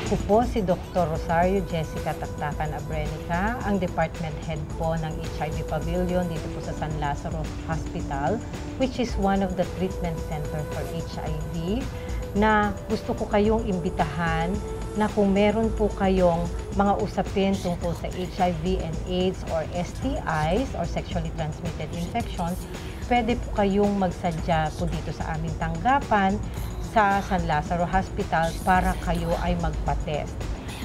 Ako po si Dr. Rosario Jessica Taktakan Abrenica, ang Department Head po ng HIV Pavilion dito po sa San Lazaro Hospital, which is one of the treatment center for HIV, na gusto ko kayong imbitahan na kung meron po kayong mga usapin tungkol sa HIV and AIDS or STIs or sexually transmitted infections, pwede po kayong magsadya po dito sa aming tanggapan sa San Lazaro Hospital para kayo ay magpa-test.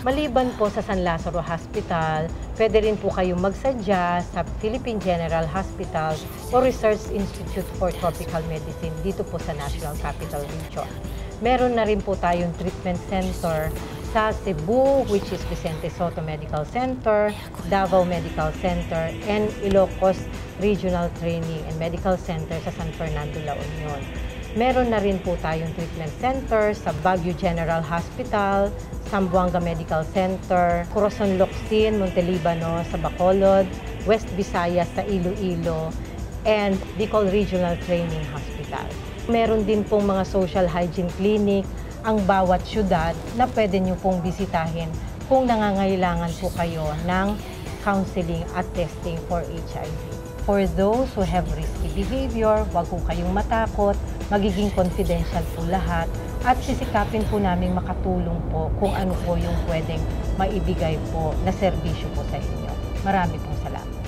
Maliban po sa San Lazaro Hospital, pwede rin po kayong magsadya sa Philippine General Hospital o Research Institute for Tropical Medicine dito po sa National Capital Region. Meron na rin po tayong treatment center sa Cebu, which is Vicente Soto Medical Center, Davao Medical Center, and Ilocos Regional Training and Medical Center sa San Fernando, La Union. Meron na rin po tayong treatment center sa Baguio General Hospital, Zamboanga Medical Center, Corazon Locsin, Montelibano sa Bacolod, West Visayas sa Iloilo, and Bicol Regional Training Hospital. Meron din pong mga social hygiene clinic ang bawat syudad na pwede nyo pong bisitahin kung nangangailangan po kayo ng counseling at testing for HIV. For those who have risky behavior, huwag po kayong matakot, magiging confidential po lahat at sisikapin po namin makatulong po kung ano po yung pwedeng maibigay po na serbisyo po sa inyo. Marami pong salamat.